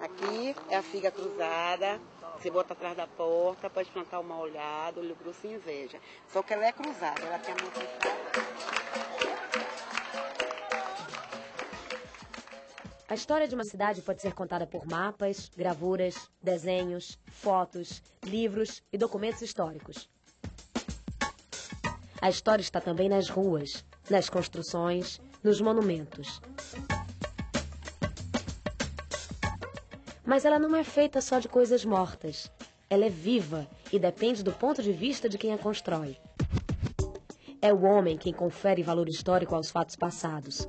Aqui é a figa cruzada, você bota atrás da porta, pode plantar o mal olhado, olho grosso e inveja. Só que ela é cruzada, ela tem a mão fechada. A história de uma cidade pode ser contada por mapas, gravuras, desenhos, fotos, livros e documentos históricos. A história está também nas ruas, nas construções, nos monumentos. Mas ela não é feita só de coisas mortas. Ela é viva e depende do ponto de vista de quem a constrói. É o homem quem confere valor histórico aos fatos passados.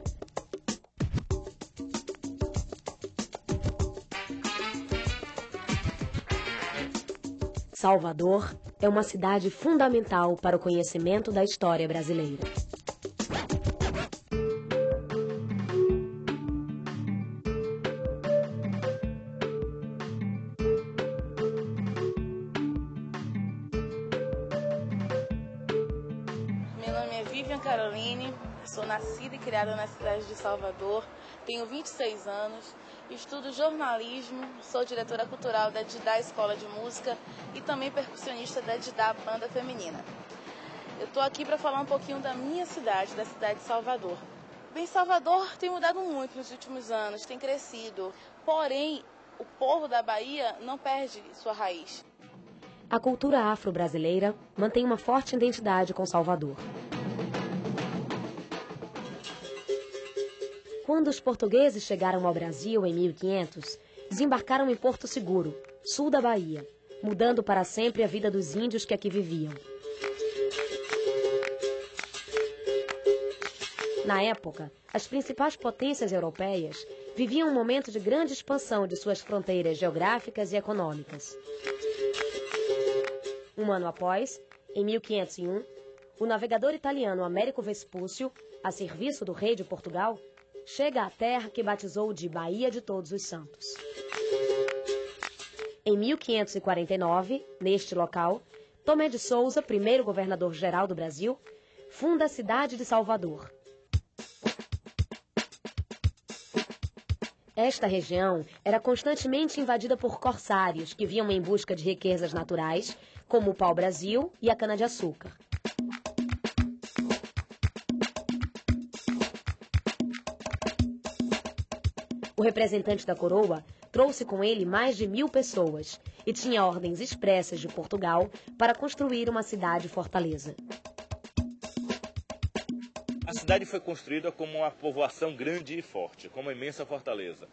Salvador é uma cidade fundamental para o conhecimento da história brasileira. Meu nome é Vivian Caroline, sou nascida e criada na cidade de Salvador, tenho 26 anos, estudo jornalismo, sou diretora cultural da Didá Escola de Música e também percussionista da Didá Banda Feminina. Eu estou aqui para falar um pouquinho da minha cidade, da cidade de Salvador. Bem, Salvador tem mudado muito nos últimos anos, tem crescido, porém o povo da Bahia não perde sua raiz. A cultura afro-brasileira mantém uma forte identidade com Salvador. Quando os portugueses chegaram ao Brasil em 1500, desembarcaram em Porto Seguro, sul da Bahia, mudando para sempre a vida dos índios que aqui viviam. Na época, as principais potências europeias viviam um momento de grande expansão de suas fronteiras geográficas e econômicas. Um ano após, em 1501, o navegador italiano Américo Vespúcio, a serviço do rei de Portugal, chega à terra que batizou de Bahia de Todos os Santos. Em 1549, neste local, Tomé de Souza, primeiro governador-geral do Brasil, funda a cidade de Salvador. Esta região era constantemente invadida por corsários que vinham em busca de riquezas naturais, como o pau-brasil e a cana-de-açúcar. O representante da coroa trouxe com ele mais de 1000 pessoas e tinha ordens expressas de Portugal para construir uma cidade-fortaleza. A cidade foi construída como uma povoação grande e forte, como uma imensa fortaleza,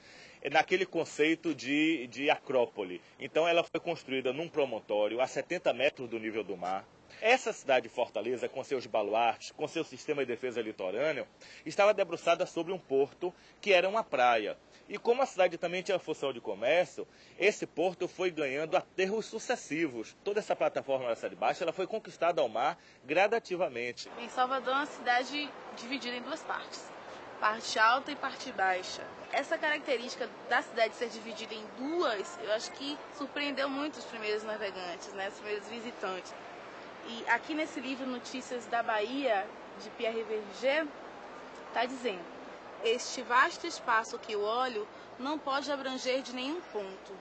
naquele conceito de acrópole. Então ela foi construída num promontório a 70 metros do nível do mar. Essa cidade-fortaleza, com seus baluartes, com seu sistema de defesa litorâneo, estava debruçada sobre um porto que era uma praia. E como a cidade também tinha função de comércio, esse porto foi ganhando aterros sucessivos. Toda essa plataforma da Cidade Baixa ela foi conquistada ao mar gradativamente. Em Salvador é uma cidade dividida em duas partes, parte alta e parte baixa. Essa característica da cidade ser dividida em duas, eu acho que surpreendeu muito os primeiros navegantes, né, os primeiros visitantes. E aqui nesse livro Notícias da Bahia, de Pierre Verger, está dizendo: este vasto espaço que eu olho não pode abranger de nenhum ponto.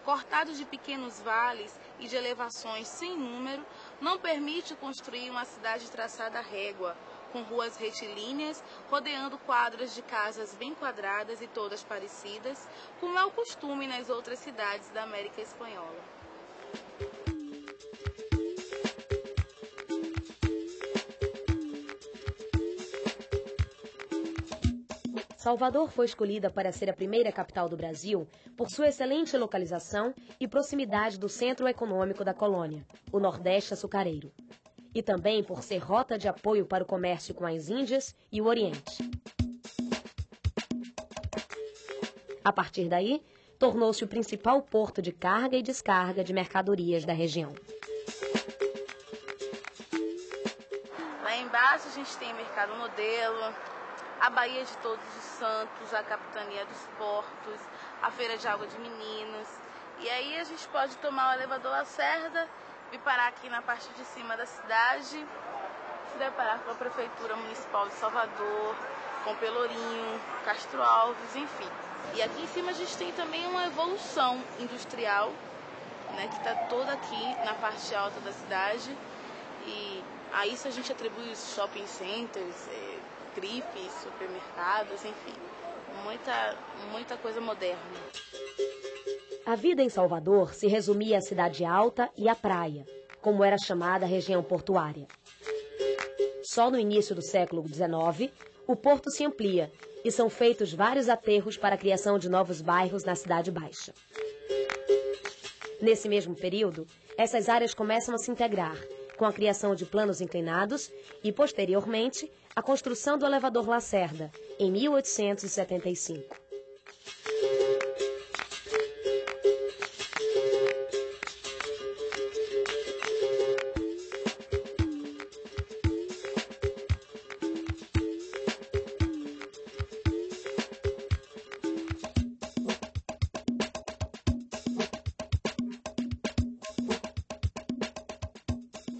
Cortado de pequenos vales e de elevações sem número, não permite construir uma cidade traçada à régua, com ruas retilíneas, rodeando quadras de casas bem quadradas e todas parecidas, como é o costume nas outras cidades da América Espanhola. Salvador foi escolhida para ser a primeira capital do Brasil por sua excelente localização e proximidade do centro econômico da colônia, o Nordeste açucareiro. E também por ser rota de apoio para o comércio com as Índias e o Oriente. A partir daí, tornou-se o principal porto de carga e descarga de mercadorias da região. Lá embaixo a gente tem o Mercado Modelo, a Baía de Todos os Santos, a Capitania dos Portos, a Feira de Água de Meninos. E aí a gente pode tomar o elevador Lacerda, vir parar aqui na parte de cima da cidade se deparar com a Prefeitura Municipal de Salvador, com Pelourinho, Castro Alves, enfim. E aqui em cima a gente tem também uma evolução industrial, né, que está toda aqui na parte alta da cidade. E a isso a gente atribui os shopping centers, grifes, supermercados, enfim, muita coisa moderna. A vida em Salvador se resumia à cidade alta e à praia, como era chamada a região portuária. Só no início do século XIX, o porto se amplia e são feitos vários aterros para a criação de novos bairros na Cidade Baixa. Nesse mesmo período, essas áreas começam a se integrar, com a criação de planos inclinados e, posteriormente, a construção do elevador Lacerda, em 1875.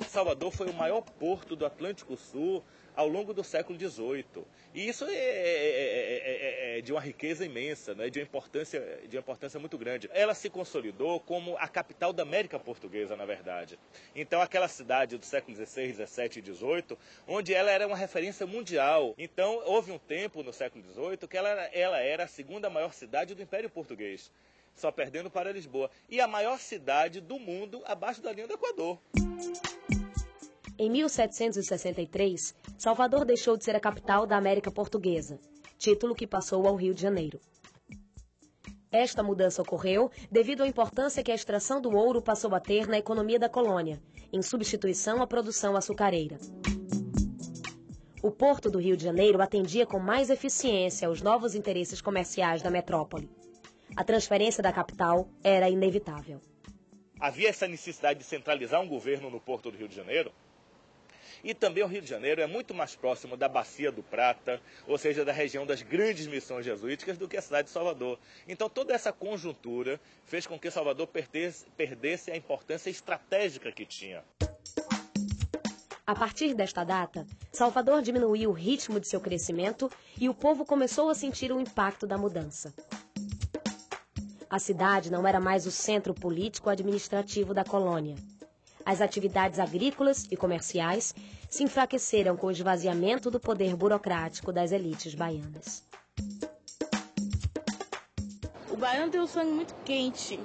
Salvador foi o maior porto do Atlântico Sul ao longo do século XVIII. E isso é de uma riqueza imensa, né? de uma importância muito grande. Ela se consolidou como a capital da América Portuguesa, na verdade. Então, aquela cidade do século XVI, XVII e XVIII, onde ela era uma referência mundial. Então, houve um tempo no século XVIII que ela era a segunda maior cidade do Império Português, só perdendo para Lisboa. E a maior cidade do mundo abaixo da linha do Equador. Em 1763, Salvador deixou de ser a capital da América Portuguesa, título que passou ao Rio de Janeiro. Esta mudança ocorreu devido à importância que a extração do ouro passou a ter na economia da colônia, em substituição à produção açucareira. O porto do Rio de Janeiro atendia com mais eficiência aos novos interesses comerciais da metrópole. A transferência da capital era inevitável. Havia essa necessidade de centralizar um governo no porto do Rio de Janeiro. E também o Rio de Janeiro é muito mais próximo da Bacia do Prata, ou seja, da região das grandes missões jesuíticas, do que a cidade de Salvador. Então toda essa conjuntura fez com que Salvador perdesse a importância estratégica que tinha. A partir desta data, Salvador diminuiu o ritmo de seu crescimento e o povo começou a sentir o impacto da mudança. A cidade não era mais o centro político-administrativo da colônia. As atividades agrícolas e comerciais se enfraqueceram com o esvaziamento do poder burocrático das elites baianas. O baiano tem um sangue muito quente.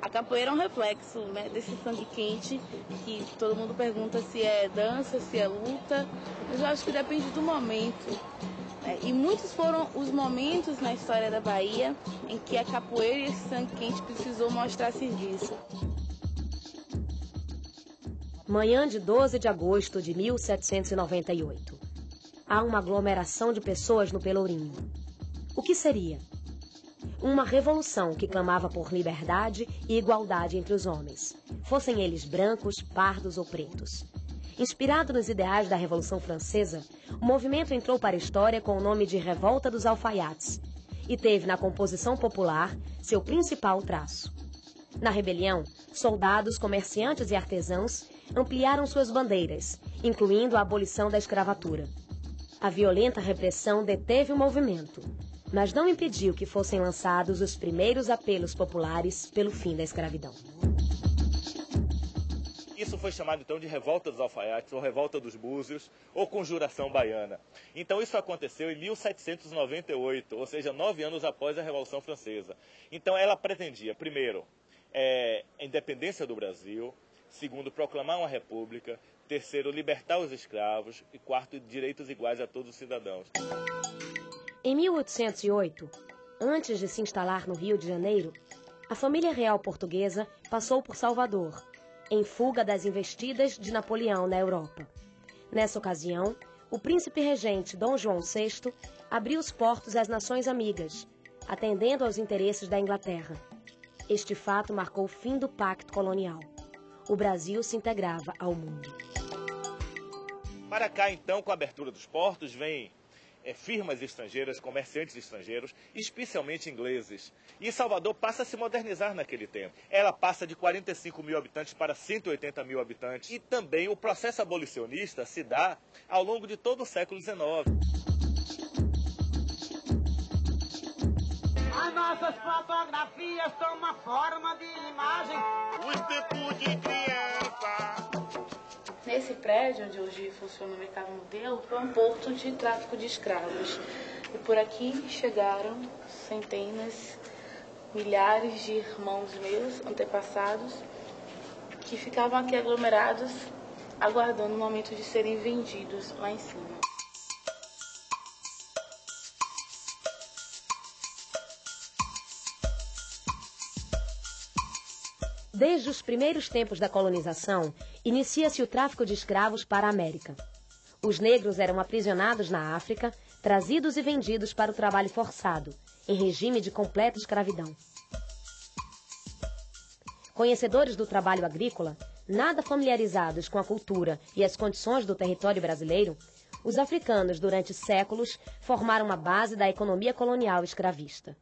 A capoeira é um reflexo, né, desse sangue quente, que todo mundo pergunta se é dança, se é luta. Mas eu acho que depende do momento. E muitos foram os momentos na história da Bahia em que a capoeira e esse sangue quente precisou mostrar serviço. Manhã de 12 de agosto de 1798. Há uma aglomeração de pessoas no Pelourinho. O que seria? Uma revolução que clamava por liberdade e igualdade entre os homens, fossem eles brancos, pardos ou pretos. Inspirado nos ideais da Revolução Francesa, o movimento entrou para a história com o nome de Revolta dos Alfaiates e teve na composição popular seu principal traço. Na rebelião, soldados, comerciantes e artesãos ampliaram suas bandeiras, incluindo a abolição da escravatura. A violenta repressão deteve o movimento, mas não impediu que fossem lançados os primeiros apelos populares pelo fim da escravidão. Isso foi chamado então de Revolta dos Alfaiates, ou Revolta dos Búzios, ou Conjuração Baiana. Então isso aconteceu em 1798, ou seja, 9 anos após a Revolução Francesa. Então ela pretendia, primeiro, a independência do Brasil, segundo, proclamar uma república, terceiro, libertar os escravos e quarto, direitos iguais a todos os cidadãos. Em 1808, antes de se instalar no Rio de Janeiro, a família real portuguesa passou por Salvador, em fuga das investidas de Napoleão na Europa. Nessa ocasião, o príncipe regente Dom João VI abriu os portos às nações amigas, atendendo aos interesses da Inglaterra. Este fato marcou o fim do pacto colonial. O Brasil se integrava ao mundo. Para cá, então, com a abertura dos portos, vem firmas estrangeiras, comerciantes estrangeiros, especialmente ingleses. E Salvador passa a se modernizar naquele tempo. Ela passa de 45 mil habitantes para 180 mil habitantes. E também o processo abolicionista se dá ao longo de todo o século XIX. As nossas fotografias são uma forma de imagem. Os tempos de criança. Nesse prédio, onde hoje funciona o Mercado Modelo, foi um porto de tráfico de escravos. E por aqui chegaram centenas, milhares de irmãos meus, antepassados, que ficavam aqui aglomerados, aguardando o momento de serem vendidos lá em cima. Desde os primeiros tempos da colonização, inicia-se o tráfico de escravos para a América. Os negros eram aprisionados na África, trazidos e vendidos para o trabalho forçado, em regime de completa escravidão. Conhecedores do trabalho agrícola, nada familiarizados com a cultura e as condições do território brasileiro, os africanos, durante séculos, formaram a base da economia colonial escravista.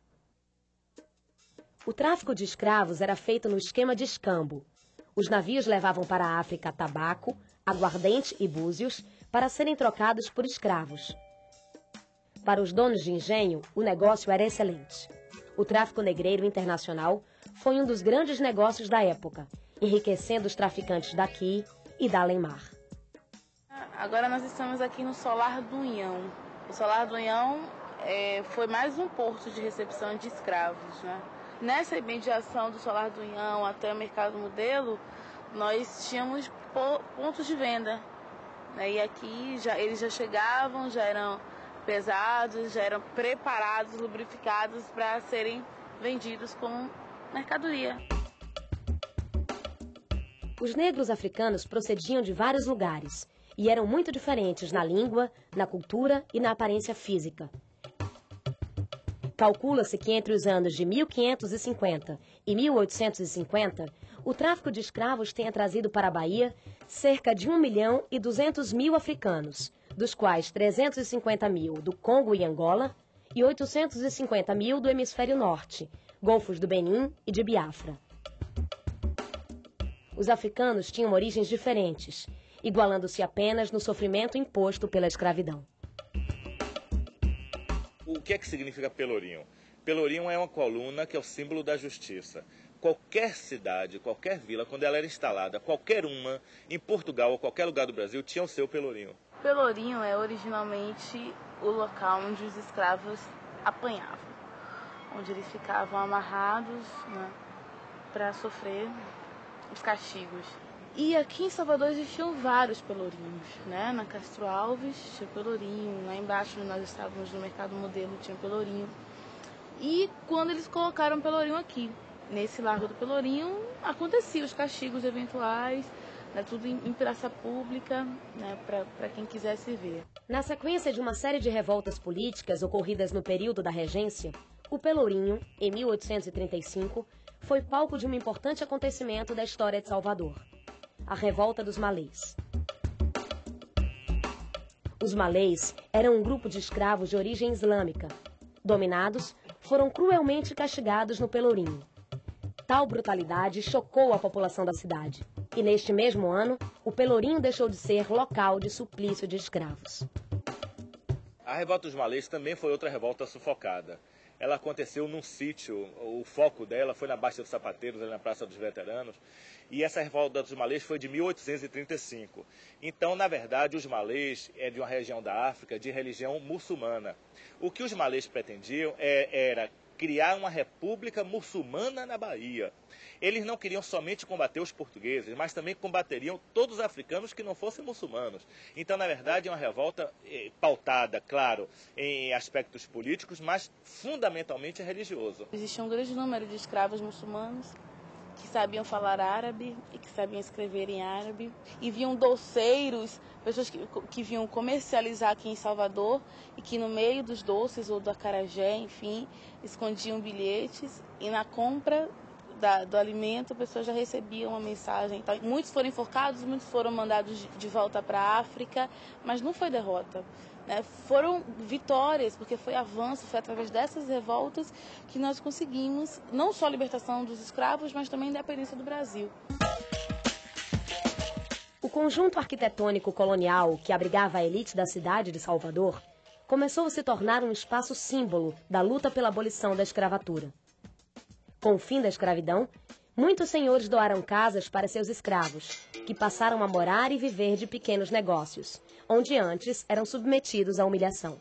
O tráfico de escravos era feito no esquema de escambo. Os navios levavam para a África tabaco, aguardente e búzios para serem trocados por escravos. Para os donos de engenho, o negócio era excelente. O tráfico negreiro internacional foi um dos grandes negócios da época, enriquecendo os traficantes daqui e da além-mar. Agora nós estamos aqui no Solar do Unhão. O Solar do Unhão foi mais um porto de recepção de escravos, né? Nessa imediação do Solar do Unhão até o Mercado Modelo, nós tínhamos pontos de venda, né? E aqui eles já chegavam, já eram pesados, já eram preparados, lubrificados para serem vendidos como mercadoria. Os negros africanos procediam de vários lugares e eram muito diferentes na língua, na cultura e na aparência física. Calcula-se que entre os anos de 1550 e 1850, o tráfico de escravos tenha trazido para a Bahia cerca de 1.200.000 africanos, dos quais 350.000 do Congo e Angola e 850.000 do hemisfério norte, golfos do Benin e de Biafra. Os africanos tinham origens diferentes, igualando-se apenas no sofrimento imposto pela escravidão. O que é que significa pelourinho? Pelourinho é uma coluna que é o símbolo da justiça. Qualquer cidade, qualquer vila, quando ela era instalada, qualquer uma, em Portugal ou qualquer lugar do Brasil, tinha o seu pelourinho. Pelourinho é originalmente o local onde os escravos apanhavam, onde eles ficavam amarrados, né, para sofrer os castigos. E aqui em Salvador existiam vários pelourinhos, né? Na Castro Alves tinha pelourinho, lá embaixo onde nós estávamos no Mercado Modelo tinha pelourinho. E quando eles colocaram pelourinho aqui, nesse Largo do Pelourinho, aconteciam os castigos eventuais, né? Tudo em praça pública, né? Para quem quisesse ver. Na sequência de uma série de revoltas políticas ocorridas no período da Regência, o Pelourinho, em 1835, foi palco de um importante acontecimento da história de Salvador: a Revolta dos Malês. Os malês eram um grupo de escravos de origem islâmica. Dominados, foram cruelmente castigados no Pelourinho. Tal brutalidade chocou a população da cidade. E neste mesmo ano, o Pelourinho deixou de ser local de suplício de escravos. A Revolta dos Malês também foi outra revolta sufocada. Ela aconteceu num sítio, o foco dela foi na Baixa dos Sapateiros, ali na Praça dos Veteranos, e essa Revolta dos Malês foi de 1835. Então, na verdade, os malês é de uma região da África de religião muçulmana. O que os malês pretendiam era criar uma república muçulmana na Bahia. Eles não queriam somente combater os portugueses, mas também combateriam todos os africanos que não fossem muçulmanos. Então, na verdade, é uma revolta pautada, claro, em aspectos políticos, mas fundamentalmente religioso. Existia um grande número de escravos muçulmanos que sabiam falar árabe e que sabiam escrever em árabe. E vinham doceiros, pessoas que vinham comercializar aqui em Salvador e que no meio dos doces ou do acarajé, enfim, escondiam bilhetes e na compra do alimento, a pessoa já recebia uma mensagem. Então, muitos foram enforcados, muitos foram mandados de volta para a África, mas não foi derrota. Né? Foram vitórias, porque foi avanço, foi através dessas revoltas que nós conseguimos não só a libertação dos escravos, mas também a independência do Brasil. O conjunto arquitetônico colonial que abrigava a elite da cidade de Salvador começou a se tornar um espaço símbolo da luta pela abolição da escravatura. Com o fim da escravidão, muitos senhores doaram casas para seus escravos, que passaram a morar e viver de pequenos negócios, onde antes eram submetidos à humilhação.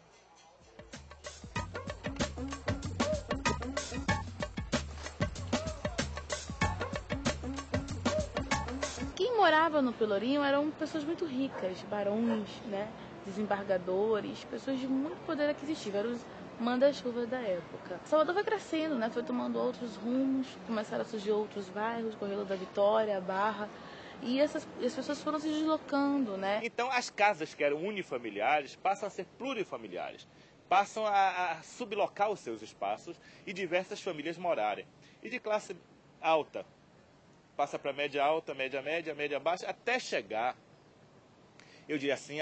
Quem morava no Pelourinho eram pessoas muito ricas, barões, né? Desembargadores, pessoas de muito poder aquisitivo, eram os manda-chuva da época. Salvador vai crescendo, né? Foi tomando outros rumos, começaram a surgir outros bairros, Correio da Vitória, Barra, e as pessoas foram se deslocando, né? Então as casas que eram unifamiliares passam a ser plurifamiliares, passam a sublocar os seus espaços e diversas famílias morarem. E de classe alta, passa para média alta, média média, média baixa, até chegar, eu diria assim,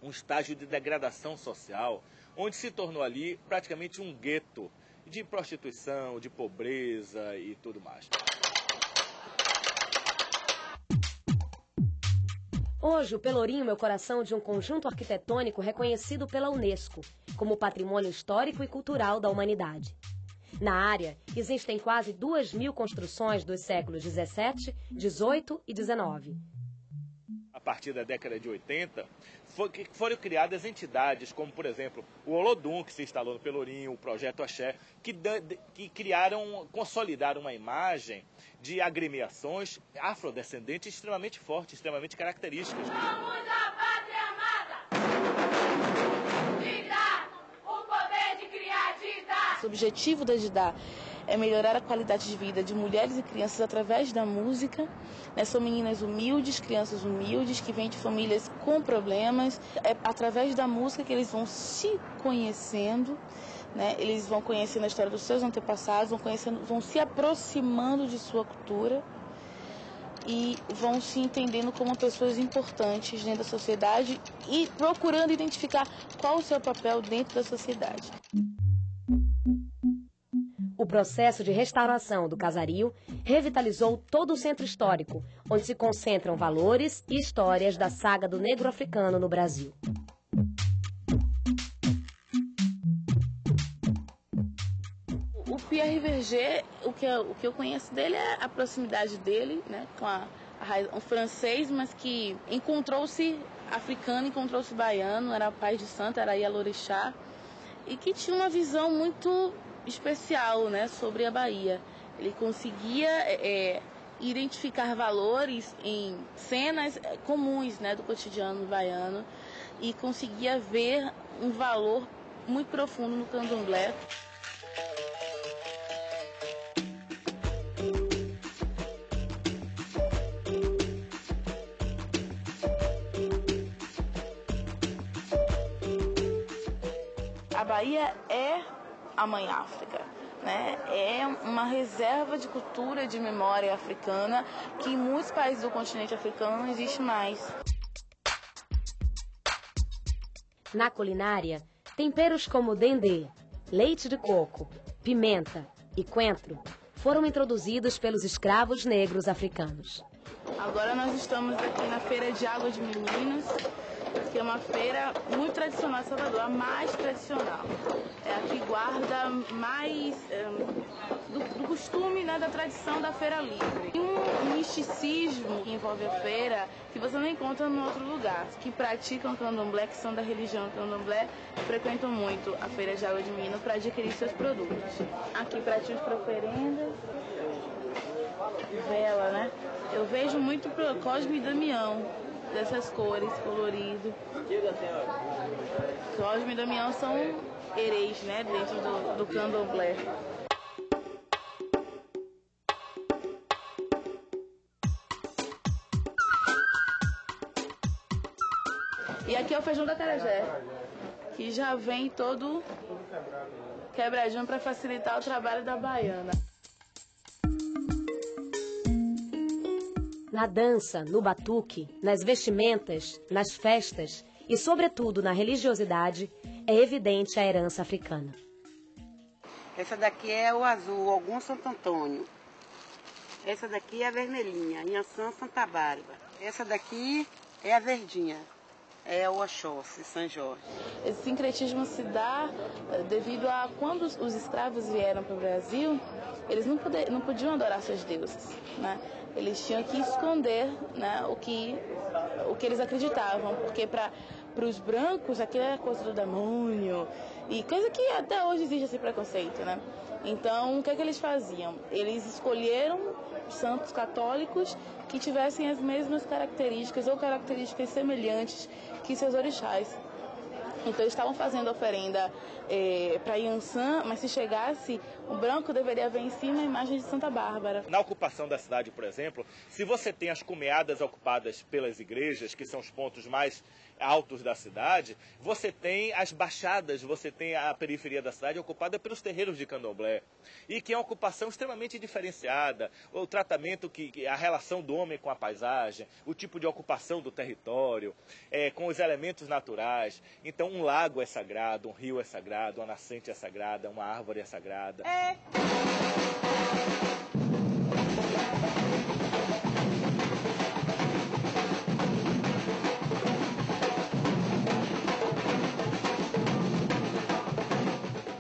um estágio de degradação social, onde se tornou ali praticamente um gueto de prostituição, de pobreza e tudo mais. Hoje, o Pelourinho é o coração de um conjunto arquitetônico reconhecido pela Unesco como Patrimônio Histórico e Cultural da Humanidade. Na área, existem quase 2.000 construções dos séculos XVII, XVIII e XIX. A partir da década de 80, foram criadas entidades como, por exemplo, o Olodum, que se instalou no Pelourinho, o Projeto Axé, que consolidaram uma imagem de agremiações afrodescendentes extremamente fortes, extremamente características. Somos a pátria amada! Didá, o poder de criar, Didá! O objetivo da Didá é melhorar a qualidade de vida de mulheres e crianças através da música. Né? São meninas humildes, crianças humildes, que vêm de famílias com problemas. É através da música que eles vão se conhecendo, né? Eles vão conhecendo a história dos seus antepassados, vão se aproximando de sua cultura e vão se entendendo como pessoas importantes dentro da sociedade e procurando identificar qual o seu papel dentro da sociedade. O processo de restauração do casario revitalizou todo o centro histórico, onde se concentram valores e histórias da saga do negro africano no Brasil. O Pierre Verger, o que eu conheço dele é a proximidade dele, né, com um francês, mas que encontrou-se africano, encontrou-se baiano, era pai de santo, era Ialorixá, e que tinha uma visão muito especial, né, sobre a Bahia. Ele conseguia identificar valores em cenas comuns, né, do cotidiano baiano e conseguia ver um valor muito profundo no candomblé. A Bahia é a Mãe África, né? É uma reserva de cultura e de memória africana que em muitos países do continente africano não existe mais. Na culinária, temperos como dendê, leite de coco, pimenta e coentro foram introduzidos pelos escravos negros africanos. Agora nós estamos aqui na Feira de Água de Meninos, que é uma feira muito tradicional de Salvador, a mais tradicional. É a que guarda mais do costume, né, da tradição da feira livre. Tem um misticismo que envolve a feira que você não encontra em outro lugar. Que praticam candomblé, que são da religião candomblé, frequentam muito a Feira de Água de Minas para adquirir seus produtos. Aqui pratinhos para oferendas, vela, né? Eu vejo muito pro Cosme e Damião, dessas cores, colorido. Cosme e Damião são hereis, né, dentro do candomblé. E aqui é o feijão da acarajé. que já vem todo quebradinho para facilitar o trabalho da baiana. Na dança, no batuque, nas vestimentas, nas festas e, sobretudo, na religiosidade, é evidente a herança africana. Essa daqui é o azul, Ogum Santo Antônio. Essa daqui é a vermelhinha, Inhaçã Santa Bárbara. Essa daqui é a verdinha, é o Oxóssi, São Jorge. Esse sincretismo se dá devido a quando os escravos vieram para o Brasil, eles não podiam adorar seus deuses, né? Eles tinham que esconder, né, o que eles acreditavam, porque para os brancos aquilo era coisa do demônio, e coisa que até hoje existe esse preconceito, né? Então, o que é que eles faziam? Eles escolheram santos católicos que tivessem as mesmas características ou características semelhantes que seus orixás. Então eles estavam fazendo oferenda para Inhaçã, mas se chegasse, o branco deveria ver em cima a imagem de Santa Bárbara. Na ocupação da cidade, por exemplo, se você tem as cumeadas ocupadas pelas igrejas, que são os pontos mais altos da cidade, você tem as baixadas, você tem a periferia da cidade ocupada pelos terreiros de candomblé, e que é uma ocupação extremamente diferenciada, o tratamento, a relação do homem com a paisagem, o tipo de ocupação do território, com os elementos naturais. Então um lago é sagrado, um rio é sagrado, uma nascente é sagrada, uma árvore é sagrada.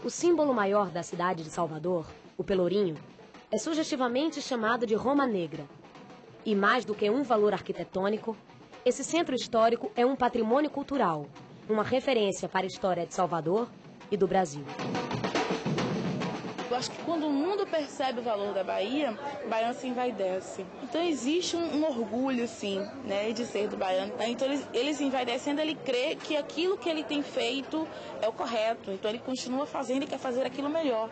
O símbolo maior da cidade de Salvador, o Pelourinho, é sugestivamente chamado de Roma Negra. E mais do que um valor arquitetônico, esse centro histórico é um patrimônio cultural, uma referência para a história de Salvador e do Brasil. Eu acho que quando o mundo percebe o valor da Bahia, o baiano se envaidece. Então existe um orgulho, sim, né, de ser do baiano. Então ele se envaidecendo, ele crê que aquilo que ele tem feito é o correto. Então ele continua fazendo e quer fazer aquilo melhor.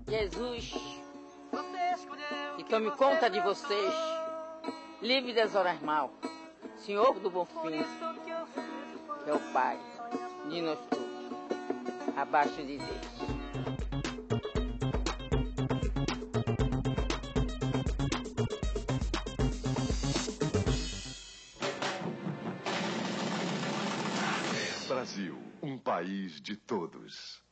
Jesus, que tome conta de vocês, livre das horas mal, Senhor do bom fim, que é o Pai de nós todos, abaixo de Deus. Brasil, um país de todos.